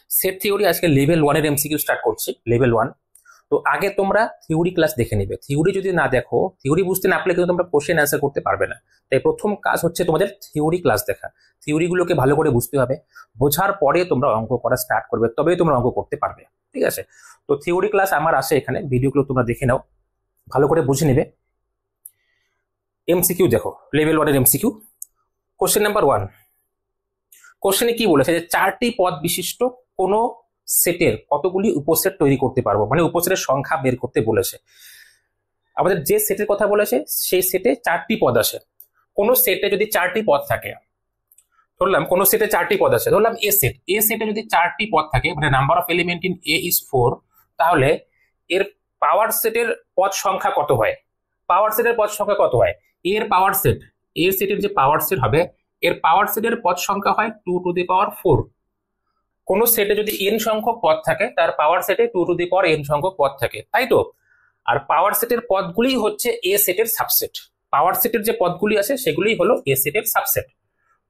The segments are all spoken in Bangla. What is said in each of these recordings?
সেট থিওরি আজকে লেভেল 1 এর এমসিকিউ স্টার্ট করছি, লেভেল 1। তো আগে তোমরা থিওরি ক্লাস দেখে নেবে। থিওরি যদি না দেখো, থিওরি বুঝতে না পারলে কিন্তু তোমরা কোশ্চেন অ্যান্সার করতে পারবে না। তাই প্রথম কাজ হচ্ছে তোমাদের থিওরি ক্লাস দেখা। থিওরিগুলোকে ভালো করে বুঝতে হবে, বোঝার পরে তোমরা অঙ্ক করা স্টার্ট করবে, তবেই তোমরা অঙ্ক করতে পারবে। ঠিক আছে? তো থিওরি ক্লাস আমার আসে এখানে, ভিডিওগুলো তোমরা দেখে নাও, ভালো করে বুঝে নেবে। এমসিকিউ দেখো, লেভেল 1 এর এমসিকিউ। কোশ্চেন নাম্বার 1, কোশ্চেনে কি বলেছে যে 4টি পদ বিশিষ্ট কোন সেটের কতগুলি উপসেট তৈরি করতে পারবো, মানে উপসেটের সংখ্যা বের করতে বলেছে। আমাদের যে সেটের কথা বলেছে সেই সেটে 4টি পদ আসে। কোন সেটে যদি 4টি পদ থাকে, ধরলাম কোন সেটে 4টি পদ আছে, ধরলাম এ সেটে যদি 4টি পদ থাকে, মানে number of element in A is 4, তাহলে এর পাওয়ার সেটের পদ সংখ্যা কত হয়? পাওয়ার সেটের পদ সংখ্যা কত হয়? এর পাওয়ার সেট, এ সেটের যে পাওয়ার সেট হবে, এর পাওয়ার সেটের পদ সংখ্যা হয় 2 টু দি পাওয়ার 4। কোন সেটে যদি n সংখ্যক পদ থাকে, তার পাওয়ার সেটে 2 টু দি পাওয়ার n সংখ্যক পদ থাকে, তাই তো? আর পাওয়ার সেটের পদগুলি হচ্ছে এ সেটের সাবসেট। পাওয়ার সেটের যে পদগুলি আছে সেগুলি হলো এ সেটের সাবসেট।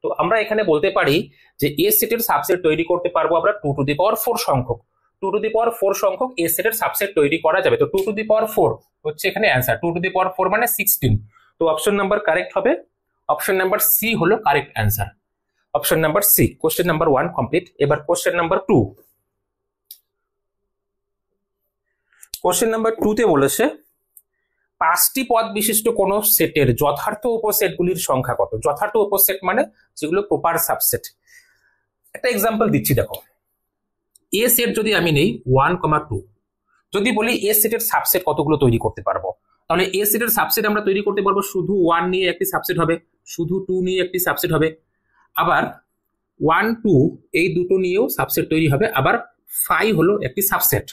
তো আমরা এখানে বলতে পারি যে এ সেটের সাবসেট তৈরি করতে পারবো আমরা 2 টু দি পাওয়ার 4 সংখ্যক। 2 টু দি পাওয়ার 4 সংখ্যক এ সেটের সাবসেট তৈরি করা যাবে। তো 2 টু দি পাওয়ার 4 হচ্ছে এখানে অ্যান্সার। 2 টু দি পাওয়ার 4 মানে 16। তো অপশন নাম্বার কারেক্ট হবে, অপশন নাম্বার সি হলো correct answer. Option number C. Question number 1 complete. এবার কোশ্চেন নাম্বার 2। কোশ্চেন নাম্বার 2 তে বলেছে 5টি পদ বিশিষ্ট কোন সেটের যথার্থ উপসেটগুলির সংখ্যা কত? যথার্থ উপসেট মানে যেগুলো প্রপার সাবসেট। একটা এক্সাম্পল দিচ্ছি, দেখো। এ সেট যদি আমি নেই 1,2, যদি বলি এ সেটের সাবসেট কতগুলো তৈরি করতে পারবো, তাহলে এ সেটের সাবসেট আমরা তৈরি করতে পারবো শুধু 1 নিয়ে একটি সাবসেট হবে, শুধু 2 নিয়ে একটি সাবসেট হবে, আবার 1, 2 এই দুটো নিয়েও সাবসেট তৈরি হবে, আবার 5 হলো একটি সাবসেট।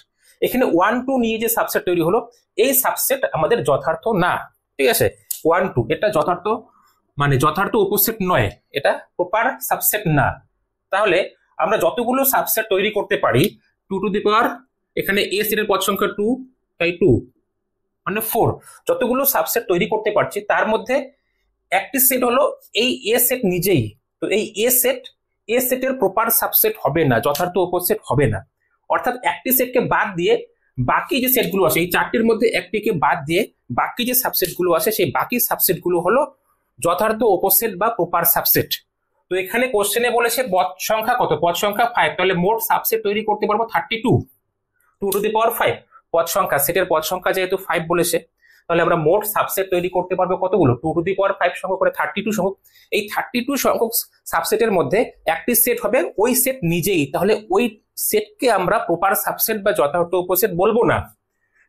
এখানে 1, 2 নিয়ে যে সাবসেট তৈরি হলো, এই সাবসেট আমাদের যথার্থ না। ঠিক আছে? 1, 2 এটা যথার্থ, মানে যথার্থ উপসেট নয়, এটা প্রপার সাবসেট না। তাহলে আমরা যতগুলো সাবসেট তৈরি করতে পারি 2 টু দি পাওয়ার, এখানে এ সেটের পদ সংখ্যা 2, তাই 2 মানে 4, যতগুলো সাবসেট তৈরি করতে পারছি তার মধ্যে একটি সেট হলো এই এ সেট নিজেই। তো এই এ সেটের প্রপার সাবসেট হবে না, যথার্থ উপসেট হবে না। অর্থাৎ একটি সেটকে বাদ দিয়ে বাকি যে সেটগুলো আছে, এই 4টির মধ্যে একটিকে বাদ দিয়ে বাকি যে সাবসেটগুলো আছে সেই বাকি সাবসেটগুলো হলো যথার্থ উপসেট বা প্রপার সাবসেট। তো এখানে কোশ্চেনে বলেছে পদ সংখ্যা কত? পদ সংখ্যা 5। তাহলে মোট সাবসেট তৈরি করতে পারবো 32, 2 টু দি পাওয়ার 5। পদ সংখ্যা, সেটের পদ সংখ্যা যেহেতু 5 বলেছে, তাহলে আমরা মোট সাবসেট তৈরি করতে পারবো কতগুলো? 2 টু দি পাওয়ার 5 সংখ্যক করে 32 সংখ্যক। এই 32 সংখ্যক সাবসেটের মধ্যে একটি সেট হবে ওই সেট নিজেই, তাহলে ওই সেটকে আমরা প্রপার সাবসেট বা যথার্থ উপসেট বলবো না।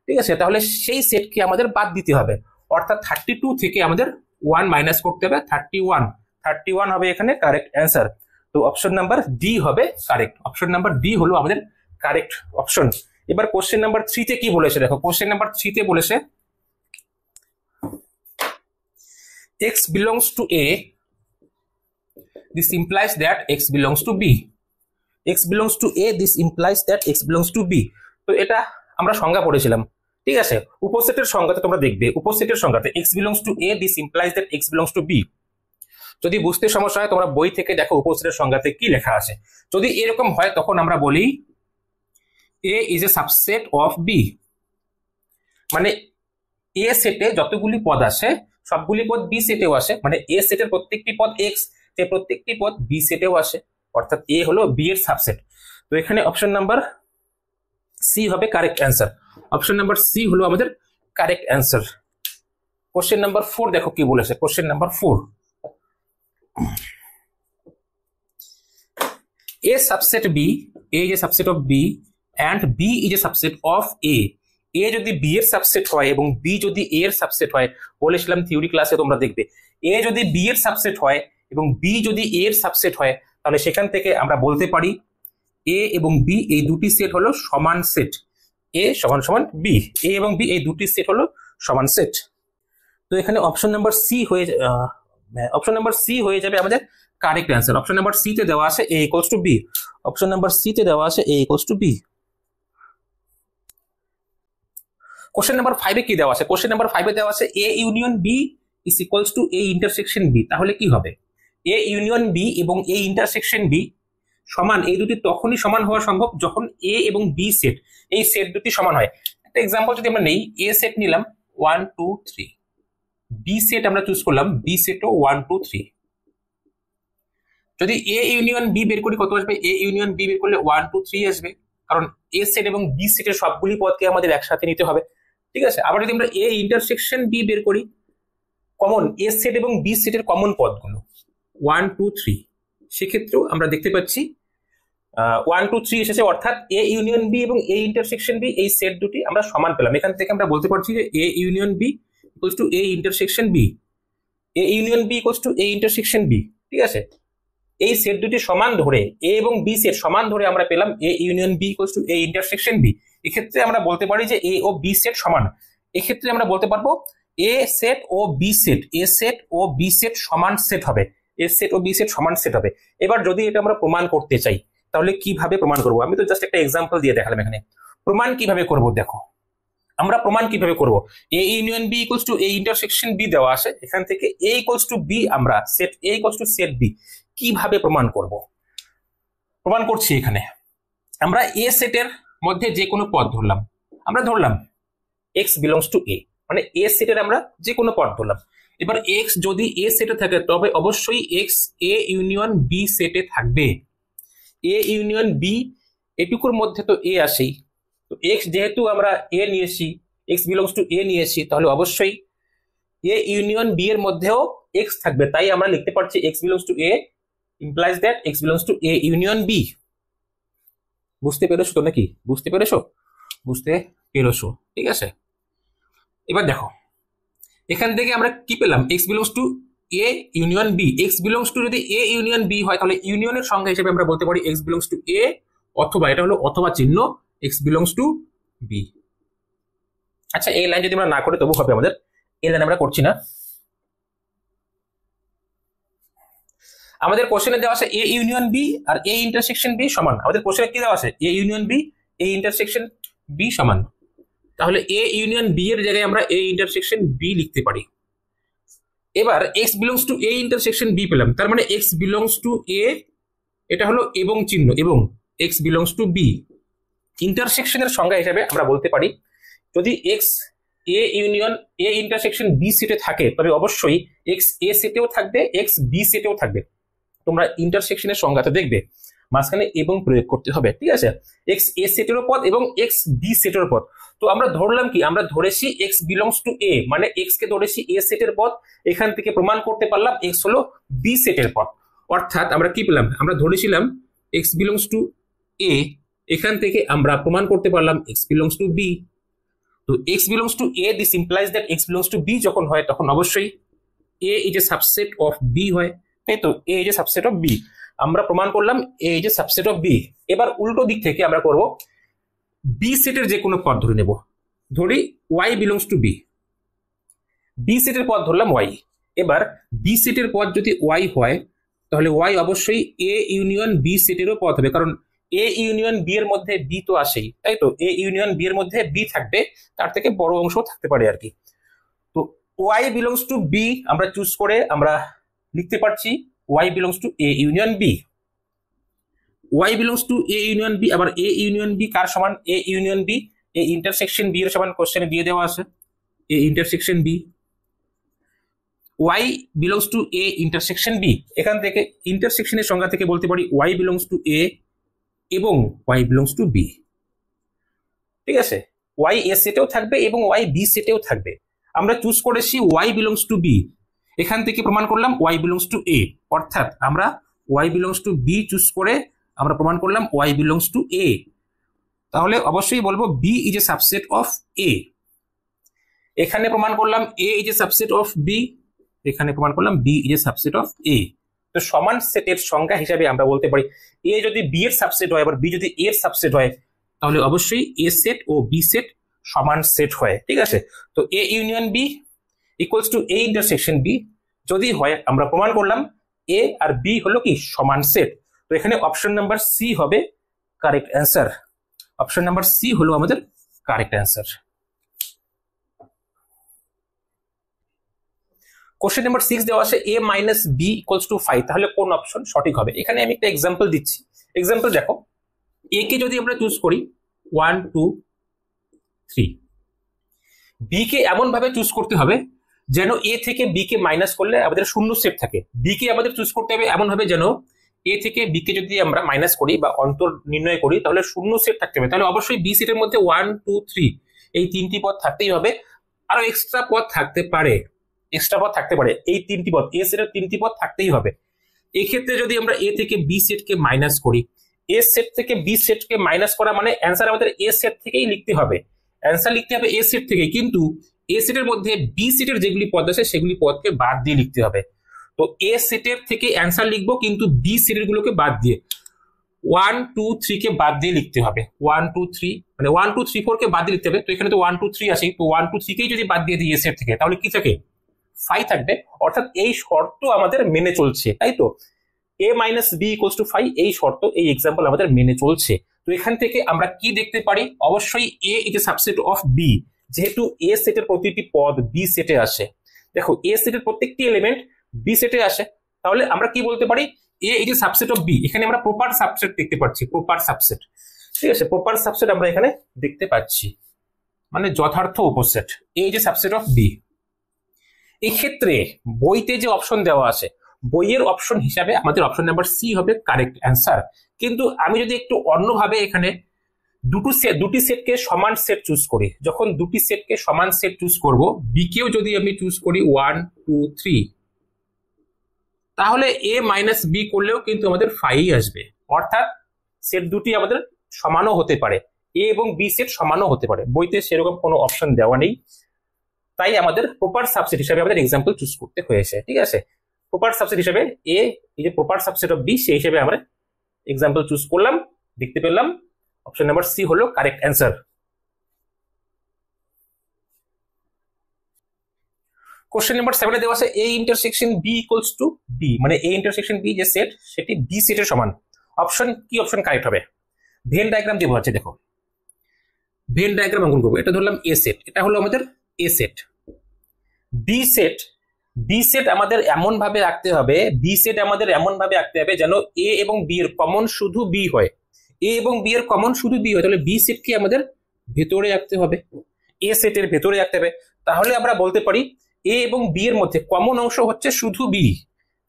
ঠিক আছে? তাহলে সেই সেটকে আমাদের বাদ দিতে হবে, অর্থাৎ 32 থেকে আমাদের 1 মাইনাস করতে হবে, 31 হবে এখানে কারেক্ট অ্যান্সার। তো অপশন নাম্বার ডি হবে কারেক্ট। অপশন নাম্বার ডি হলো আমাদের কারেক্ট অপশন। এবার কোশ্চেন নাম্বার 3 তে কি বলেছে দেখো। কোশ্চেন নাম্বার 3 তে বলেছে x belongs to a, this implies that x belongs to b. x belongs to a, this implies that x belongs to b. তো এটা আমরা সংজ্ঞা পড়েছিলাম। ঠিক আছে? উপসেটের সংজ্ঞাতে তোমরা দেখবে, উপসেটের সংজ্ঞাতে x belongs to a, this implies that x belongs to b। যদি বুঝতে সমস্যা হয় তোমরা বই থেকে দেখো উপসেটের সংজ্ঞাতে কি লেখা আছে। যদি এরকম হয় তখন আমরা বলি a is a subset of b, মানে এ সেটে যতগুলি পদ আসে সবগুলি পদ বি সেটেও আসে, মানে এ সেটের প্রত্যেকটি পদ এক্স, যে প্রত্যেকটি পদ বি সেটেও আসে, অর্থাৎ এ হলো বি এর সাবসেট। তো এখানে অপশন নাম্বার সি হবে correct answer. Option number C হলো আমাদের কারেক্ট অ্যান্সার। কোশ্চেন নাম্বার 4 দেখো কি বলেছে। Question number 4, a subset b, a is a subset of b and b is a subset of a। এ যদি বি এর সাবসেট হয় এবং বি যদি এ এর সাবসেট হয়, বলেছিলাম থিওরি ক্লাসে তোমরা দেখবে, এ যদি বি এর সাবসেট হয় এবং বি যদি এ এর সাবসেট হয়, তাহলে সেখান থেকে আমরা বলতে পারি এ এবং বি এই দুটি সেট হলো সমান সেট। এ সমান সমান বি, এ এবং বি এই দুটি সেট হলো সমান সেট। তো এখানে অপশন নাম্বার সি হয়ে যাবে আমাদের correct answer. Option number C তে দেওয়া আছে a equals to b। Option number C তে দেওয়া আছে a equals to b। Question number 5 এ কি দেওয়া আছে? কোশ্চেন নাম্বার 5 এ দেওয়া আছে a union b is equals to a intersection b। তাহলে কি হবে? a ইউনিয়ন b এবং a ইন্টারসেকশন b সমান, এই দুটি তখনই সমান হওয়া সম্ভব যখন এ এবং বি সেট, এই সেট দুটি সমান হয়। একটা এক্সাম্পল যদি আমরা নেই, এ সেট নিলাম 1 2 3, বি সেট আমরা চুজ করলাম, বি সেটও 1 2 3। যদি এ ইউনিয়ন বি বের করি কত আসবে? এ ইউনিয়ন বি বের করলে 1 2 3 আসবে, কারণ এ সেট এবং বি সেটের সবগুলি পদকে আমাদের একসাথে নিতে হবে, ঠিক আছে। আবার যদি আমরা এ ইন্টারসেকশন বি বের করি, কমন এ সেট এবং বি সেটের কমন পদগুলো 1 2 3, সেক্ষেত্রেও আমরা দেখতে পাচ্ছি 1 2 3 এসেছে, অর্থাৎ এ ইউনিয়ন বি এবং এ ইন্টারসেকশন বি এই সেট দুটি আমরা সমান পেলাম। এখান থেকে আমরা বলতে পারছি যে A union B equals to A intersection B, A union B equals to A intersection B, ঠিক আছে। এই সেট দুটি সমান ধরে, এ এবং বি সেট সমান ধরে আমরা পেলাম A union B equals to A intersection B. এক্ষেত্রে আমরা বলতে পারি যে এ ও বি সেট সমান। এক্ষেত্রে আমরা বলতে পারবো এ সেট ও বি সেট, এ সেট ও বি সেট সমান সেট হবে, এ সেট ও বি সেট সমান সেট হবে। এবার যদি এটা আমরা প্রমাণ করতে চাই তাহলে কিভাবে প্রমাণ করব? আমি তো জাস্ট একটা এক্সাম্পল দিয়ে দেখালাম। এখানে প্রমাণ কিভাবে করব দেখো, আমরা প্রমাণ কিভাবে করব, A union B equals to A intersection B দেওয়া আছে, এখান থেকে এ ইকুয়ালস টু বি, আমরা set A equals to set B কিভাবে প্রমাণ করব? প্রমাণ করছি। এখানে আমরা এ সেটের মধ্যে যে কোনো পদ ধরলাম, আমরা ধরলাম এক্স বিলংস টু এ, মানে এ সেটের আমরা যে কোনো পদ ধরলাম। এবার এক্স যদি এ সেটে থাকে তবে অবশ্যই এক্স এ ইউনিয়ন বি সেটে থাকবে। এ ইউনিয়ন বি এটুকুর মধ্যে তো এ আসেই, তো এক্স যেহেতু আমরা এ নিয়েছি, এক্স বিলংস টু এ নিয়েছি, তাহলে অবশ্যই এ ইউনিয়ন বি এর মধ্যেও এক্স থাকবে। তাই আমরা লিখতে পারছি x belongs to A implies that x belongs to A union B. বুঝতে পেরেছো তো নাকি? বুঝতে পেরেছো? বুঝতে পেরেছো, ঠিক আছে। এবার দেখো এখান থেকে আমরা কি পেলাম, x belongs to A union B. X belongs to যদি এ ইউনিয়ন বি হয় তাহলে ইউনিয়নের সংজ্ঞা হিসেবে আমরা বলতে পারি এক্স বিলংস টু এ, অথবা এটা হলো অথবা চিহ্ন, এক্স বিলংস টু বি। আচ্ছা, এই লাইন যদি আমরা না করি তবু হবে আমাদের, এই লাইন আমরা করছি না। আমাদের কোশ্চেনে দেওয়া আছে এ ইউনিয়ন বি আর এ ইন্টারসেকশন বি সমান। আমাদের কোশ্চেনে কি দেওয়া আছে? A union B, A intersection B সমান। তাহলে এ ইউনিয়ন বি এর জায়গায় আমরা এ ইন্টারসেকশন বি লিখতে পারি। এবার x belongs to A intersection B পেলাম, তার মানে এক্স বিলংস টু এ, এটা হলো এবং চিহ্ন, এবং এক্স বিলংস টু বি। ইন্টারসেকশনের সংজ্ঞা হিসেবে আমরা বলতে পারি যদি x A union A intersection B সেটে থাকে তবে অবশ্যই এক্স এ সেটেও থাকবে, এক্স বি সেটেও থাকবে। তোমরা ইন্টারসেকশনের সংজ্ঞাতে দেখবে মাঝখানে এবং প্রয়োগ করতে হবে, ঠিক আছে। এক্স এ সেটেরও পদ এবং এক্স বি সেটের পদ। তো আমরা ধরলাম কি, আমরা ধরেছি এক্স বিলংস টু এ, মানে এক্স কে ধরেছি এ সেটের পদ। এখান থেকে প্রমাণ করতে পারলাম এক্স হলো বি সেটের পদ। অর্থাৎ আমরা কি পেলাম, আমরা ধরেছিলাম এক্স বিলংস টু এ, এখান থেকে আমরা প্রমাণ করতে পারলাম এক্স বিলংস টু বি। তো X belongs to A, this implies that x belongs to B যখন হয় তখন অবশ্যই A is a subset of B হয়, তাই তো। A is a subset of B, আমরা প্রমাণ করলাম A is a subset of B. এবার উল্টো দিক থেকে আমরা করব, বি সেটের যে কোনো পদ ধরে নেব। ধরি y belongs to B, B সেটের পদ ধরলাম ওয়াই। এবার বি সেটের পদ যদি ওয়াই হয় তাহলে ওয়াই অবশ্যই এ ইউনিয়ন বি সেটেরও পদ হবে, কারণ এ ইউনিয়ন বি এর মধ্যে বি তো আসেই, তাই তো। এ ইউনিয়ন বি এর মধ্যে বি থাকবে, তার থেকে বড় অংশ থাকতে পারে আর কি। তো ওয়াই বিলংস টু বি আমরা চুজ করে আমরা লিখতে পারছি y belongs to A union B. Y belongs to A union B, আবার এ ইউনিয়ন বি কার সমান? A union B A intersection B এর সমান, কোশ্চেনে দিয়ে দেওয়া আছে A intersection B. Y belongs to A intersection B, এখান থেকে ইন্টারসেকশনের সংজ্ঞা থেকে বলতে পারি ওয়াই বিলংস টু এ এবং ওয়াই বিলংস টু বি, ঠিক আছে। ওয়াই এ সেটেও থাকবে এবং ওয়াই বি সেটেও থাকবে। আমরা চুজ করেছি ওয়াই বিলংস টু বি, এখান থেকে প্রমাণ করলাম ওয়াই বিলংস টু এ, অর্থাৎ আমরা y belongs to B choose করে আমরা প্রমাণ করলাম ওয়াই বিলংস টু এ। তাহলে অবশ্যই বলবো B is a subset of A. এখানে প্রমাণ করলাম A is a subset of B, এখানে প্রমাণ করলাম B is a subset of A. তো সমান সেটের সংজ্ঞা হিসাবে আমরা বলতে পারি এ যদি বি এর সাবসেট হয়, আবার বি যদি এ এর সাবসেট হয়, তাহলে অবশ্যই এ সেট ও বি সেট সমান সেট হয়, ঠিক আছে। তো A union B equals to A intersection B যদি হয়, আমরা প্রমাণ করলাম এ আর বি হলো কি সমান সেট। তো এখানে অপশন নাম্বার সি হবে correct answer. Option number C হলো আমাদের কারেক্ট অ্যান্সার। কোশ্চেন নাম্বার 6 দেওয়া আছে a minus B equals to 5, তাহলে কোন অপশন সঠিক হবে? এখানে আমি একটা এক্সাম্পল দিচ্ছি, এক্সাম্পল দেখো, এ কে যদি আমরা চুজ করি 1 2 3, বি কে এমন ভাবে চুজ করতে হবে যেন এ থেকে বি কে মাইনাস করলে আমাদের শূন্য সেট থাকে। বি কে আমাদের চুজ করতে হবে এমন ভাবে যেন এ থেকে বি কে যদি আমরা মাইনাস করি বা অন্তর নির্ণয় করি তাহলে শূন্য সেট থাকতে হবে। তাহলে অবশ্যই বি সেটের মধ্যে 1 2 3 এই তিনটি পদ থাকতেই হবে। আরো এক্সট্রা পদ থাকতে পারে, এই তিনটি পদ, এ সেটের তিনটি পদ থাকতেই হবে। এই ক্ষেত্রে যদি আমরা এ থেকে বি সেটকে মাইনাস করি, এ সেট থেকে বি সেটকে মাইনাস করা মানে অ্যান্সার আমাদের এ সেট থেকেই লিখতে হবে, অ্যান্সার লিখতে হবে এ সেট থেকে, কিন্তু এ সেটের মধ্যে বি সেটের যেগুলি পদ আছে সেগুলি পদকে বাদ দিয়ে লিখতে হবে। তো এ সেটের থেকে অ্যান্সার লিখবো কিন্তু বি সেটের গুলোকে বাদ দিয়ে, 1 2 3 কে বাদ দিয়ে লিখতে হবে। 1 2 3 মানে 1 2 3 4 কে বাদ দিয়ে লিখতে হবে। তো এখানে তো 1 2 3 আছে, তো 1 2 3 কেই যদি বাদ দিয়ে দিই এ সেট থেকে তাহলে কি থাকে, 5 থাকবে। অর্থাৎ এই শর্ত আমাদের মেনে চলছে, তাই তো, a minus B equals to 5, এই শর্ত, এই এক্সাম্পল আমাদের মেনে চলছে। তো এখান থেকে আমরা কি দেখতে পারি, অবশ্যই a is a subset of b, যেহেতু a সেটের প্রতিটি পদ b সেটে আসে। দেখো a সেটের প্রত্যেকটি এলিমেন্ট b সেটে আসে, তাহলে আমরা কি বলতে পারি, a is a subset of b। এখানে আমরা প্রপার সাবসেট দেখতে পাচ্ছি, প্রপার সাবসেট, ঠিক আছে, প্রপার সাবসেট আমরা এখানে দেখতে পাচ্ছি, মানে যথার্থ উপসেট, a is a subset of b। এই ক্ষেত্রে বইতে যে অপশন দেওয়া আছে, বইয়ের অপশন হিসাবে আমাদের অপশন নাম্বার সি হবে কারেক্ট অ্যান্সার। কিন্তু আমি যদি একটু অন্যভাবে এখানে দুটি সেটকে সমান সেট চুজ করি, যখন দুটি সেটকে সমান সেট চুজ করব, বি কেও যদি আমি চুজ করি 1 2 3, তাহলে এ মাইনাস বি করলেও কিন্তু আমাদের 5 আসবে। অর্থাৎ সেট দুটি আমাদের সমানও হতে পারে, এ এবং বি সেট সমানও হতে পারে, বইতে সেরকম কোনো অপশন দেওয়া নেই, তাই আমাদের প্রপার সাবসেট হিসাবে আমাদের এক্সাম্পল চুজ করতে হয়েছে, ঠিক আছে। প্রপার সাবসেট হিসাবে এ এই যে প্রপার সাবসেট অফ বি, সেই হিসেবে আমরা এক্সাম্পল চুজ করলাম, দেখতে পেলাম অপশন নাম্বার সি হলো কারেক্ট অ্যান্সার। কোশ্চেন নাম্বার 7 এ দেওয়া আছে A intersection B equals to B, মানে এ ইন্টারসেকশন বি যে সেট সেটি বি সেটের সমান। অপশন কি, অপশন কারেক্ট হবে। ভেন ডায়াগ্রাম দেওয়া আছে, দেখো ভেন ডায়াগ্রাম অঙ্কন করবো। এটা ধরলাম এ সেট, এটা হলো আমাদের এ সেট। বি সেট আমাদের এমন ভাবে আঁকতে হবে, যেন এ এবং বি এর কমন শুধু বি হয়, তাহলে বি সেটকে আমাদের ভেতরে আঁকতে হবে, এ সেটের ভেতরে আঁকতে হবে। তাহলে আমরা বলতে পারি এ এবং বি এর মধ্যে কমন অংশ হচ্ছে শুধু বি,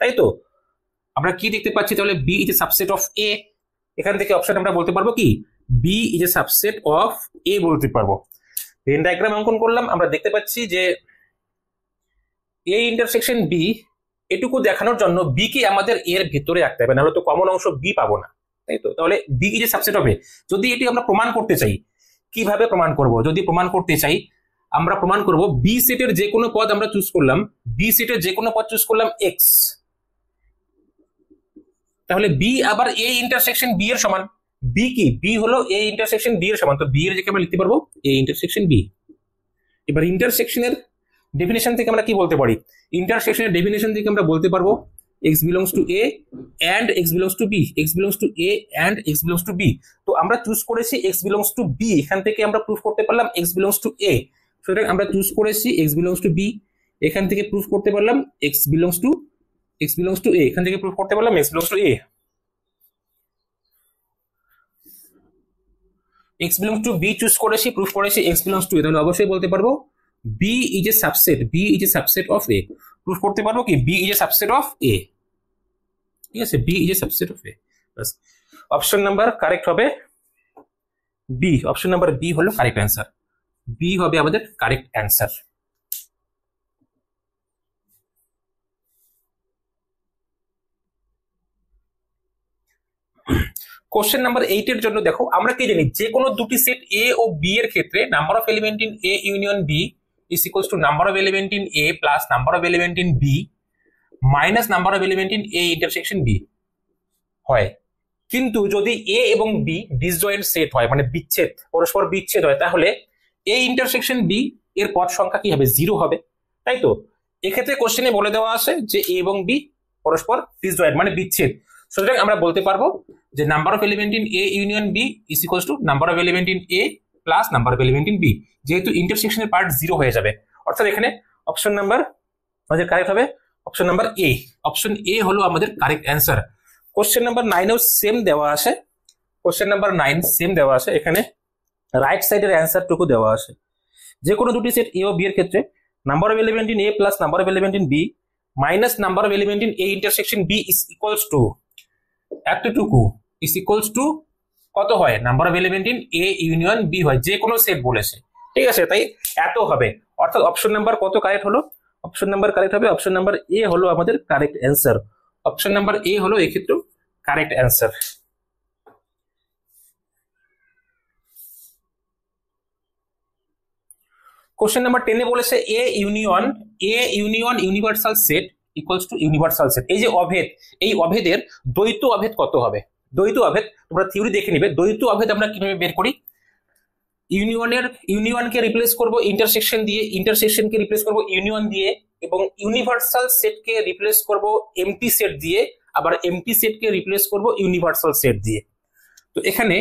তাই তো। আমরা কি দেখতে পাচ্ছি, তাহলে B is a subset of A, এখান থেকে অপশন আমরা বলতে পারবো কি, B is a subset of A বলতে পারবো। ভেন ডায়াগ্রাম অঙ্কন করলাম, আমরা দেখতে পাচ্ছি যে এ ইন্টারসেকশন বি, এটুকু দেখানোর জন্য বি কে আমাদের এর ভেতরে রাখতে হবে, নাহলে তো কমন অংশ বি পাবো না, তাই তো। তাহলে বি ইজ এ সাবসেট হবে। যদি এটি আমরা প্রমাণ করতে চাই, কিভাবে প্রমাণ করব, যদি প্রমাণ করতে চাই আমরা প্রমাণ করব বি সেটের যে কোনো পদ আমরা চুজ করলাম, এক্স, তাহলে বি আবার এ ইন্টারসেকশন বি এর সমান। বি কি, বি হলো এ ইন্টারসেকশন বি এর সমান, তো বি এর জায়গায় আমরা লিখতে পারবো এ ইন্টারসেকশন বি। এবার ইন্টারসেকশনের ডেফিনেশন থেকে আমরা কি বলতে পারি, ইন্টারসেকশনের ডেফিনেশন থেকে আমরা বলতে পারবো x belongs to a and x belongs to b, x belongs to a and x belongs to b। তো আমরা চুজ করেছি x belongs to b, এখান থেকে আমরা প্রুফ করতে পারলাম x belongs to a, সুতরাং আমরা চুজ করেছি x belongs to b, এখান থেকে প্রুফ করতে পারলাম x belongs to a, এখান থেকে প্রুফ করতে পারলাম x belongs to a। x belongs to b choose করেছি, প্রুফ করেছি x belongs to a, তাহলে অবশ্যই বলতে পারবো b is a subset of a, proof করতে পারবো কি b is a subset of a, ঠিক আছে, b is a subset of a। Bus, option number correct হবে বি, অপশন নাম্বার বি হলো কারেক্ট অ্যান্সার, বি হবে আমাদের কারেক্ট অ্যান্সার। কোশ্চেন নাম্বার 8 এর জন্য দেখো, আমরা কি জানি, যে কোনো দুটি সেট এ ও বি এর ক্ষেত্রে number of element in A union B is equals to number of element in A plus number of element in B minus number of element in A intersection B হয়। কিন্তু যদি A এবং B ডিসজয়েন্ট সেট হয়, মানে বিচ্ছেদ, পরস্পর বিচ্ছেদ হয়, তাহলে A ইন্টারসেকশন B এর পদ সংখ্যা কি হবে, 0 হবে, তাই তো। এক্ষেত্রে কোশ্চেনে বলে দেওয়া আছে যে A এবং B পরস্পর ডিসজয়েন্ট মানে বিচ্ছেদ, সুতরাং আমরা বলতে পারবো যে number of element in A union B is equals to number of element in A plus number of element in B, যেহেতু ইন্টারসেকশনের পার্ট 0 হয়ে যাবে, অর্থাৎ এখানে অপশন নাম্বার আমাদের কারেক্ট হবে option number A. Option A হলো আমাদের correct answer. Question number 9 same দেওয়া আছে, কোশ্চেন নাম্বার 9 সেম দেওয়া আছে, এখানে রাইট সাইডের অ্যান্সারটুকু দেওয়া আছে। যে কোনো দুটি সেট এ ও বি এর ক্ষেত্রে number of element in A plus number of element in B minus number of element in A intersection B is equals to এতটুকু ইজ ইকুয়ালস টু কত হয়, number of element in A union B হয়, যে কোনো সেট বলেছে, ঠিক আছে, তাই এত হবে। অর্থাৎ অপশন নাম্বার কত কারেক্ট হলো, অপশন নাম্বার কারেক্ট হবে, অপশন নাম্বার এ হলো আমাদের কারেক্ট অ্যান্সার, অপশন নাম্বার এ হলো এক্ষেত্রে কারেক্ট অ্যান্সার। কোশ্চেন নাম্বার 10 বলেছে এ union universal set equals to universal set. এই যে অভেদ, এই অভেদের দ্বৈত অভেদ কত হবে, দ্বৈত অভেদ তোমরা থিওরি দেখে নিবে। দ্বৈত অভেদ আমরা কিভাবে বের করি, ইউনিয়নকে রিপ্লেস করব ইন্টারসেকশন দিয়ে, ইন্টারসেকশনকে রিপ্লেস করব ইউনিয়ন দিয়ে, এবং ইউনিভার্সাল সেটকে রিপ্লেস করব এমটি সেট দিয়ে, আবার এমটি সেটকে রিপ্লেস করব ইউনিভার্সাল সেট দিয়ে। তো এখানে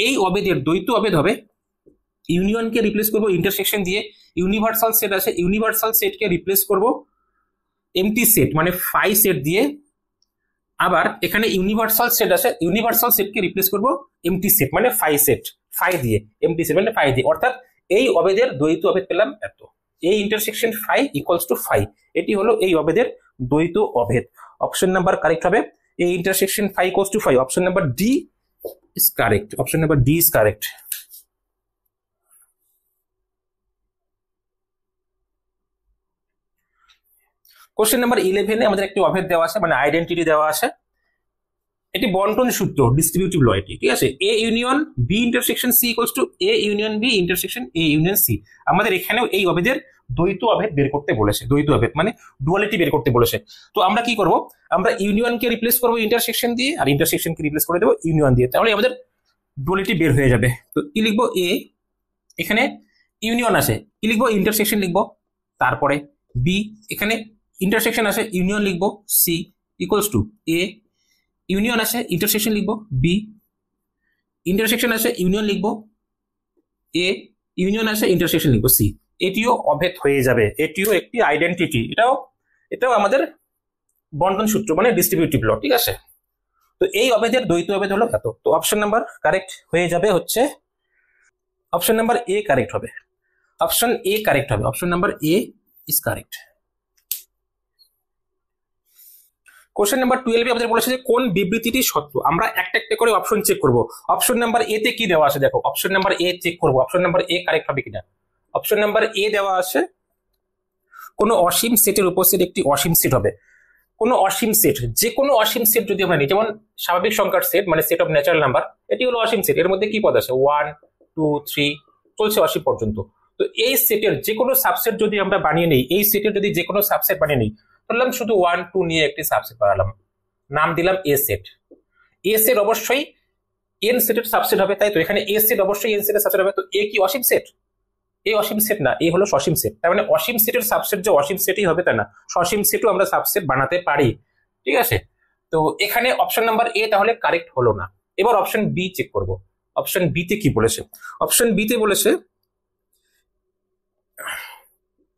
এই অভেদের দ্বৈত অভেদ হবে ইউনিয়নকে রিপ্লেস করব ইন্টারসেকশন দিয়ে, ইউনিভার্সাল সেট আছে, ইউনিভার্সাল সেটকে রিপ্লেস করব এমটি সেট মানে ফাই সেট দিয়ে, আবার এখানে ইউনিভার্সাল সেট আছে, ইউনিভার্সাল সেটকে রিপ্লেস করব এমটি সেট মানে ফাই সেট, ফাই দিয়ে, এমটি সেট মানে ফাই দিয়ে। অর্থাৎ এই অভেদের দ্বৈত অভেদ পেলাম এত, এই intersection phi equals to phi, এটি হলো এই অভেদের দ্বৈত অভেদ। অপশন নাম্বার কারেক্ট হবে এই intersection phi equals to phi, option number D is correct, option number D is correct. Question number 11 আমাদের একটি অভেদ দেওয়া আছে মানে আইডেন্টিটি দেওয়া আছে, এটি বন্টন সূত্র ডিস্ট্রিবিউটিভ ল এটি, ঠিক আছে। A union B intersection C equals to A union B intersection A union C. আমাদের এখানেও এই অভেদের দ্বৈত অভেদ বের করতে বলেছে, দ্বৈত অভেদ মানে ডুয়ালিটি বের করতে বলেছে। তো আমরা কি করব, আমরা ইউনিয়নকে রিপ্লেস করবো ইন্টারসেকশন দিয়ে, আর ইন্টারসেকশনকে রিপ্লেস করে দেবো ইউনিয়ন দিয়ে, তাহলে আমাদের ডুয়ালিটি বের হয়ে যাবে। তো কি লিখবো, এ এখানে ইউনিয়ন আছে, কি লিখবো ইন্টারসেকশন লিখবো, তারপরে বি এখানে ইন্টারসেকশন আছে ইউনিয়ন লিখবো, C equals to A union আছে ইন্টারসেকশন লিখবো, বি ইন্টারসেকশন আছে ইউনিয়ন লিখবো, এ ইউনিয়ন আছে ইন্টারসেকশন লিখবো, সি। এটিও অভেদ হয়ে যাবে, এটিও একটি আইডেন্টিটি, এটাও আমাদের বন্টন সূত্র মানে ডিস্ট্রিবিউটিভ ল, ঠিক আছে। তো এই অভেদের দ্বৈত অভেদ হলো এত। তো অপশন নাম্বার কারেক্ট হয়ে যাবে হচ্ছে অপশন নাম্বার এ কারেক্ট হবে, অপশন এ কারেক্ট হবে, option number A is correct. Question number 12 আমাদের বলেছে যে কোন বিবৃতিটি সত্য। আমরা একটা একটা করে অপশন চেক করব। অপশন নাম্বার এ তে কি দেওয়া আছে দেখো, অপশন নাম্বার এ চেক করব, অপশন নাম্বার এ কারেক্ট হবে কিনা। অপশন নাম্বার এ দেওয়া আছে কোন অসীম সেটের উপসেট একটি অসীম সেট হবে। কোন অসীম সেট, যে কোনো অসীম সেট যদি আমরা নিই, যেমন স্বাভাবিক সংখ্যার সেট মানে সেট অফ ন্যাচারাল নাম্বার, এটি হলো অসীম সেট, এর মধ্যে কি পদ আছে 1 2 3 চলছে অসীম পর্যন্ত। তো এই সেটের যে কোনো সাবসেট যদি আমরা বানিয়ে নিই, এই সেটের যদি যে কোনো সাবসেট বানিয়ে নিই, ধরলাম শুধু 1 2 নিয়ে একটি সাবসেট বানালাম, নাম দিলাম এ সেট। এ সেট অবশ্যই এন সেটের সাবসেট হবে, তাই তো এখানে এ সেট অবশ্যই এন সেটের সাবসেট হবে। তো এ কি অসীম সেট? এ অসীম সেট না, এ হলো সসীম সেট। তার মানে অসীম সেটের সাবসেট যে অসীম সেটই হবে তা না, সসীম সেটও আমরা সাবসেট বানাতে পারি, ঠিক আছে। তো এখানে অপশন নাম্বার এ তাহলে কারেক্ট হলো না। এবার অপশন বি চেক করব, অপশন বি তে কি বলেছে। অপশন বি তে বলেছে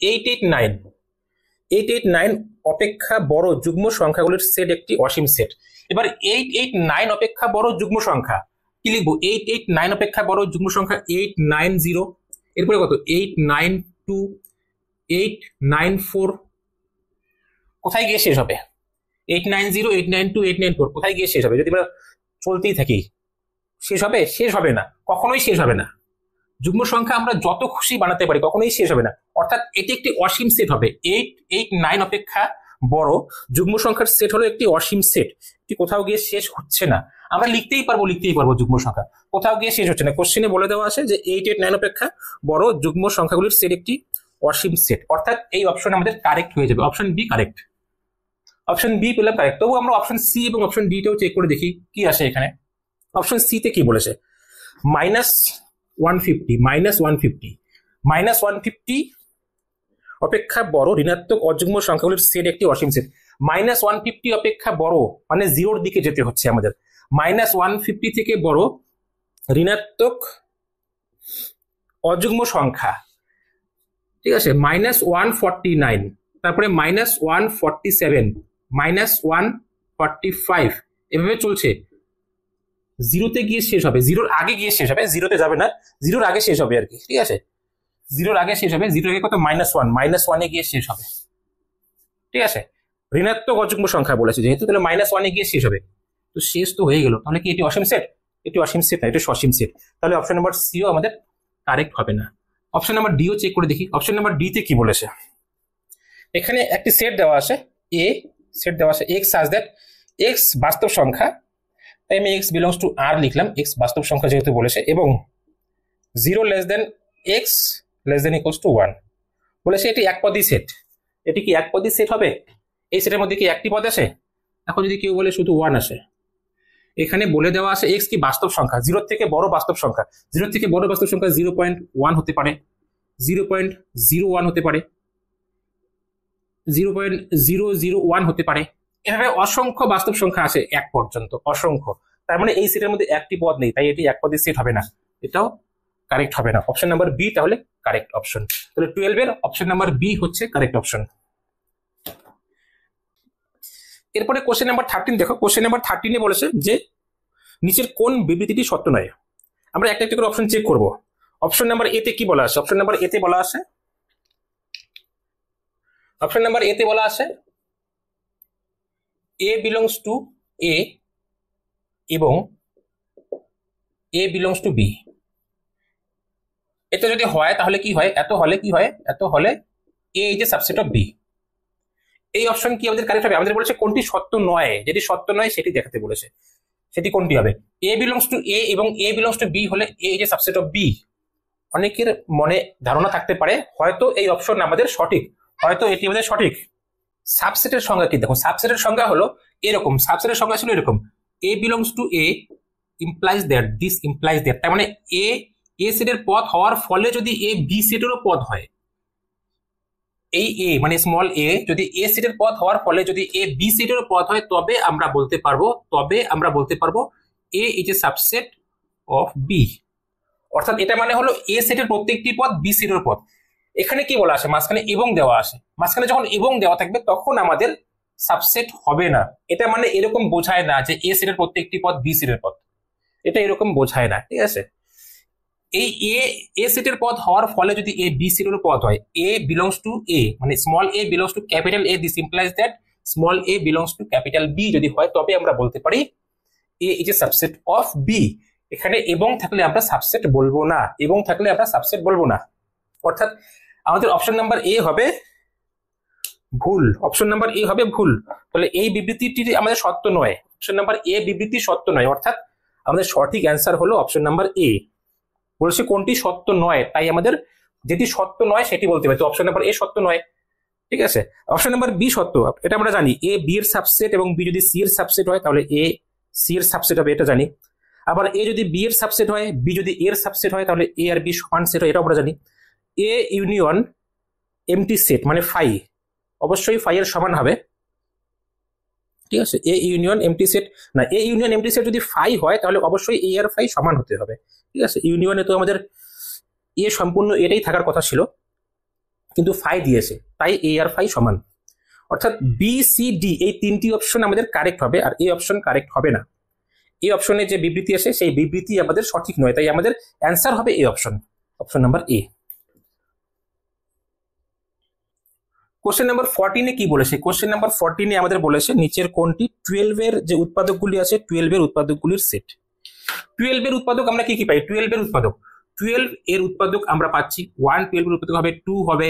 889 অপেক্ষা বড় যুগ্ম সংখ্যাগুলির সেট একটি অসীম সেট। এবার 889 অপেক্ষা বড় যুগ্ম সংখ্যা কি লিখবো, 889 অপেক্ষা বড় যুগ্ম সংখ্যা 890, এরপরে কত 892 894, কোথায় গিয়ে শেষ হবে 890 892 894, কোথায় গিয়ে শেষ হবে? যদি আমরা চলতেই থাকি শেষ হবে? শেষ হবে না, কখনোই শেষ হবে না। যুগ্ম সংখ্যা আমরা যত খুশি বানাতে পারি, কখনোই শেষ হবে না। অর্থাৎ এটি একটি অসীম সেট হবে। 889 অপেক্ষা বড় যুগ্ম সংখ্যার সেট হলো একটি অসীম সেট, এটি কোথাও গিয়ে শেষ হচ্ছে না। আমরা লিখতেই পারবো যুগ্ম সংখ্যা, কোথাও গিয়ে শেষ হচ্ছে না। কোশ্চেনে বলে দেওয়া আছে যে 889 অপেক্ষা বড় যুগ্ম সংখ্যাগুলির সেট একটি অসীম সেট, অর্থাৎ এই অপশন আমাদের কারেক্ট হয়ে যাবে, option B correct. Option B পেলাম কারেক্ট। তবু আমরা অপশন সি এবং অপশন ডি টাও চেক করে দেখি কি আসে এখানে। অপশন সি তে কি বলেছে, -150 অপেক্ষা বড় ঋণাত্মক অযুগ্ম সংখ্যাগুলির সেট একটি অসীম সেট। -150 অপেক্ষা বড় মানে জিরোর দিকে যেতে হচ্ছে আমাদের। -150 থেকে বড় ঋণাত্মক অযুগ্ম সংখ্যা, ঠিক আছে। -149, তারপরে -147, -145, এভাবে চলছে, জিরোতে গিয়ে শেষ হবে, জিরোর আগে গিয়ে শেষ হবে, জিরোতে যাবে না, জিরোর আগে শেষ হবে আর কি, ঠিক আছে, জিরোর আগে শেষ হবে, জিরোর আগে কত -1 গিয়ে শেষ হবে, ঠিক আছে, ঋণাত্মক অযুগ্ম সংখ্যা বলেছে যেহেতু, তাহলে -1 গিয়ে শেষ হবে, তো শেষ তো হয়ে গেল, তাহলে কি এটি অসীম সেট? এটি অসীম সেট না, এটি সসীম সেট, তাহলে অপশন নাম্বার সিও আমাদের কারেক্ট হবে না। অপশন নাম্বার ডিও চেক করে দেখি, অপশন নাম্বার ডি তে কি বলেছে, এখানে একটি সেট দেওয়া আছে, এ সেট দেওয়া আছে এক্স সাজ দ্যাট এক্স বাস্তব সংখ্যা, তাই আমি এক্স বিলংস টু আর লিখলাম, এক্স বাস্তব সংখ্যা যেহেতু বলেছে, এবং 0 less than x less than equals to 1 বলেছে, এটি একপদী সেট, এটি কি একপদী সেট হবে? এই সেটের মধ্যে কি একটি পদ আসে? এখন যদি কেউ বলে শুধু 1 আসে, এখানে বলে দেওয়া আছে এক্স কি বাস্তব সংখ্যা, 0 থেকে বড় বাস্তব সংখ্যা, 0 থেকে বড় বাস্তব সংখ্যা 0.1 হতে পারে, 0.01 হতে পারে, 0.001 হতে পারে, এভাবে অসংখ্য বাস্তব সংখ্যা আছে 1 পর্যন্ত, অসংখ্য, তার মানে এই সেটের মধ্যে একটি পদ নেই, তাই এটি একপদী সেট হবে না, এটাও কারেক্ট হবে না, অপশন নাম্বার বি তাহলে কারেক্ট অপশন, তাহলে 12 এর অপশন নাম্বার বি হচ্ছে কারেক্ট অপশন। এরপরে কোশ্চেন নাম্বার 13 দেখো, কোশ্চেন নাম্বার 13 বলেছে যে নিচের কোন বিবৃতিটি সত্য নয়, আমরা একটা একটা করে অপশন চেক করব। অপশন নাম্বার এ তে কি বলা আছে, অপশন নাম্বার এ তে বলা আছে, অপশন নাম্বার এ তে বলা আছে এ বিলংস টু এ এবং এ বিলংস টু বি, এটা যদি হয় তাহলে কি হয়, এত হলে কি হয়, এত হলে A is a subset of B, এই অপশন কি আমাদের কারেক্ট হবে? আমাদের বলেছে কোনটি সত্য নয়, যেটি সত্য নয় সেটি দেখাতে বলেছে, সেটি কোনটি হবে? এ বিলংস টু এ এবং এ বিলংস টু বি হলে A is a subset of B. অনেকের মনে ধারণা থাকতে পারে হয়তো এই অপশন আমাদের সঠিক, হয়তো এটি আমাদের সঠিক। সাবসেটের সংজ্ঞা কি দেখো, সাবসেটের সংজ্ঞা হলো এরকম, সাবসেটের সংজ্ঞা ছিল এরকম, A belongs to A implies that, this implies that, তার মানে এ সেটের পদ হওয়ার ফলে যদি এ বি সেটেরও পদ হয়, এই এ মানে স্মল এ যদি এ সেটের পদ হওয়ার ফলে যদি এ বি সেটেরও পদ হয়, তবে আমরা বলতে পারবো A is a subset of B. অর্থাৎ এটা মানে হলো এ সেটের প্রত্যেকটি পদ বি সেটের পদ। এখানে কি বলা আছে, মাঝখানে এবং দেওয়া আছে, মাঝখানে যখন এবং দেওয়া থাকবে তখন আমাদের সাবসেট হবে না, এটা মানে এরকম বোঝায় না যে এ সেটের প্রত্যেকটি পদ বি সেটের পদ, এটা এরকম বোঝায় না, ঠিক আছে। এই এ সেটের পদ হওয়ার ফলে যদি এ বি সেটের পদ হয়, এ বিলংস টু এ মানে small A belongs to capital A, this implies that small A belongs to capital B যদি হয়, তবে আমরা বলতে পারি A is a subset of B. এখানে এবং থাকলে আমরা সাবসেট বলবো না, এবং থাকলে আমরা সাবসেট বলবো না, অর্থাৎ আমাদের অপশন নাম্বার এ হবে ভুল, অপশন নাম্বার এ হবে ভুল, তাহলে এই বিবৃতিটি আমাদের সত্য নয়, অপশন নাম্বার এ বিবৃতি সত্য নয়, অর্থাৎ আমাদের সঠিক অ্যান্সার হলো অপশন নাম্বার এ। বলেছে কোনটি সত্য নয়, তাই আমাদের যেটি সত্য নয় সেটি বলতে হবে, তো অপশন নাম্বার এ সত্য নয়, ঠিক আছে। অপশন নাম্বার বি সত্য, এটা আমরা জানি, এ বি এর সাবসেট এবং বি যদি সি এর সাবসেট হয় তাহলে এ সি এর সাবসেট হবে, এটা জানি। আবার এ যদি বি এর সাবসেট হয়, বি যদি এর সাবসেট হয়, তাহলে এ আর বি সমান সেট হয়, এটা আমরা জানি। এ ইউনিয়ন এমটি সেট মানে ফাই, অবশ্যই ফাই এর সমান হবে, ঠিক আছে। এ ইউনিয়ন এমটি সেট না, এ ইউনিয়ন এমটি সেট যদি ফাই হয় তাহলে অবশ্যই এ আর ফাই সমান হতে হবে, ঠিক আছে। ইউনিয়নে তো আমাদের এ সম্পূর্ণ এটাই থাকার কথা ছিল, কিন্তু ফাই দিয়েছে, তাই এ আর ফাই সমান, অর্থাৎ বি সি ডি এই তিনটি অপশন আমাদের কারেক্ট হবে, আর এই অপশন কারেক্ট হবে না। এই অপশনে যে বিবৃতি আসে সেই বিবৃতি আমাদের সঠিক নয়, তাই আমাদের অ্যান্সার হবে এই অপশন, অপশন নাম্বার এ। কোশ্চেন নাম্বার 14 কি বলেছে, কোশ্চেন নাম্বার 14 আমাদের বলেছে নিচের কোনটি 12 এর যে উৎপাদকগুলি আছে 12 এর উৎপাদকগুলির সেট। 12 এর উৎপাদক আমরা কি কি পাই, 12 এর উৎপাদক, 12 এর উৎপাদক আমরা পাচ্ছি 1, 12 এর উৎপাদক হবে 2 হবে,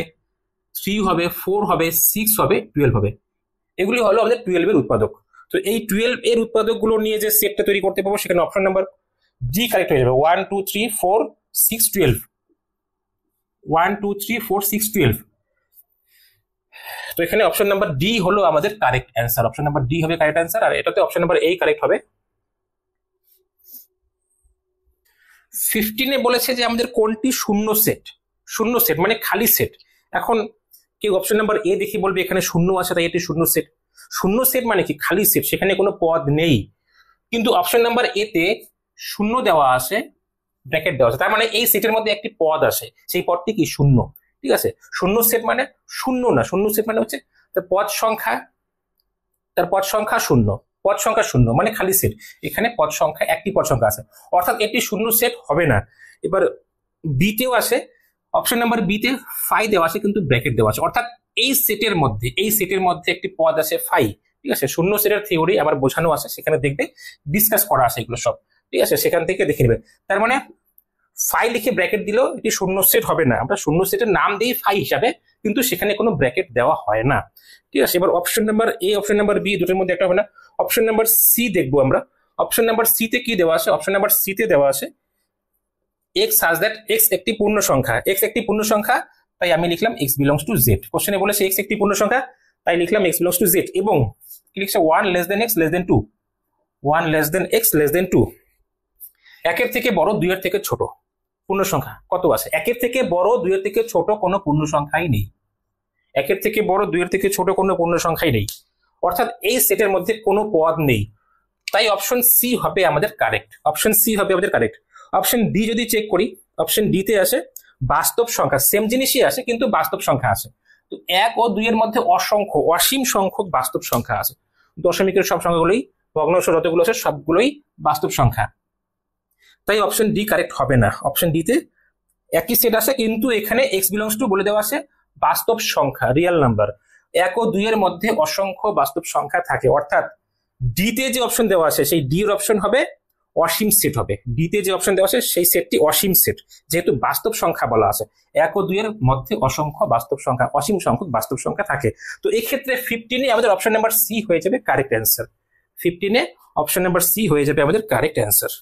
3 হবে, 4 হবে, 6 হবে, 12 হবে, এগুলি হলো আমাদের 12 এর উৎপাদক। তো এই 12 এর উৎপাদক গুলো নিয়ে যে সেটটা তৈরি করতে পারবো সেখানে অপশন নাম্বার ডি কারেক্ট হয়ে যাবে, 1 2 3 4 6 12, 1 2 3 4 6 12। তো এখানে অপশন নাম্বার ডি হলো আমাদের correct answer, option number D হবে কারেক্ট অ্যান্সার, আর এটাতে অপশন নাম্বার এ কারেক্ট হবে। 15 বলেছে যে আমাদের কোনটি শূন্য সেট, শূন্য সেট মানে খালি সেট। এখন কেউ অপশন নাম্বার এ দেখি বলবে এখানে শূন্য আছে তাই এটি শূন্য সেট, শূন্য সেট মানে কি খালি সেট, সেখানে কোনো পদ নেই, কিন্তু অপশন নাম্বার এ তে শূন্য দেওয়া আছে, ব্র্যাকেট দেওয়া আছে, তার মানে এই সেটের মধ্যে একটি পদ আসে, সেই পদটি কি শূন্য, ঠিক আছে। শূন্য সেট মানে শূন্য না, শূন্য সেট মানে হচ্ছে তার পদ সংখ্যা শূন্য, পদ সংখ্যা শূন্য মানে খালি সেট, এখানে পদ সংখ্যা একটি পদ সংখ্যা আছে, অর্থাৎ এটি শূন্য সেট হবে না। এবার বিতেও আসে, অপশন নাম্বার বিতে ফাই দেওয়া আছে কিন্তু ব্র্যাকেট দেওয়া আছে, অর্থাৎ এই সেটের মধ্যে একটি পদ আছে ফাই, ঠিক আছে। শূন্য সেটের থিওরি আবার বোঝানো আছে, সেখানে দেখবে ডিসকাস করা আছে এগুলো সব, ঠিক আছে, সেখান থেকে দেখে নেবে। তার মানে ফাই লিখে ব্র্যাকেট দিলেও এটি শূন্য সেট হবে না, আমরা শূন্য সেটের নাম দিই ফাই হিসাবে, কিন্তু সেখানে কোনো ব্র্যাকেট দেওয়া হয় না, ঠিক আছে। এবার option number A, option number B দুটোর মধ্যে একটা হবে না। অপশন নাম্বার সি দেখবো আমরা। অপশন নাম্বার সি তে কি দেওয়া আছে? অপশন নাম্বার সি তে দেওয়া আছে এক্স সাজ দ্যাট এক্স একটি পূর্ণ সংখ্যা, এক্স একটি পূর্ণ সংখ্যা, তাই আমি লিখলাম এক্স বিলংস টু জেড। কোশ্চেনে বলেছে এক্স একটি পূর্ণ সংখ্যা, তাই লিখলাম এক্স বিলংস টু জেড। এবং কি লিখছে? 1 less than x less than 2, 1 less than x less than 2। একের থেকে বড় দুইয়ের থেকে ছোট পূর্ণ সংখ্যা কত আছে? একের থেকে বড় দুইয়ের থেকে ছোট কোনো পূর্ণ সংখ্যাই নেই, একের থেকে বড় দুইয়ের থেকে ছোট কোনো পূর্ণ সংখ্যাই নেই, অর্থাৎ এই সেটের মধ্যে কোনো পদ নেই, তাই অপশন সি হবে আমাদের কারেক্ট, অপশন সি হবে আমাদের কারেক্ট। অপশন ডি যদি চেক করি, অপশন ডি তে আসে বাস্তব সংখ্যা, সেম জিনিসই আসে কিন্তু বাস্তব সংখ্যা আছে। তো 1 ও 2 এর মধ্যে অসংখ্য অসীম সংখ্যক বাস্তব সংখ্যা আছে, দশমিকের সব সংখ্যাগুলোই, ভগ্নাংশ যতগুলো আছে সবগুলোই বাস্তব সংখ্যা, তাই অপশন ডি কারেক্ট হবে না। অপশন ডি তে একই সেট আছে কিন্তু এখানে এক্স বিলংস টু বলে দেওয়া আছে বাস্তব সংখ্যা, রিয়েল নাম্বার। 1 ও 2 এর মধ্যে অসংখ্য বাস্তব সংখ্যা থাকে, অর্থাৎ ডি তে যে অপশন দেওয়া আছে সেই ডি এর অপশন হবে অসীম সেট হবে, ডি তে যে অপশন দেওয়া আছে সেই সেটটি অসীম সেট, যেহেতু বাস্তব সংখ্যা বলা আছে। 1 ও 2 এর মধ্যে অসংখ্য বাস্তব সংখ্যা, অসীম সংখ্যক বাস্তব সংখ্যা থাকে। তো এই ক্ষেত্রে 15 আমাদের অপশন নাম্বার সি হয়ে যাবে correct answer, 15 option number C হয়ে যাবে আমাদের কারেক্ট অ্যান্সার।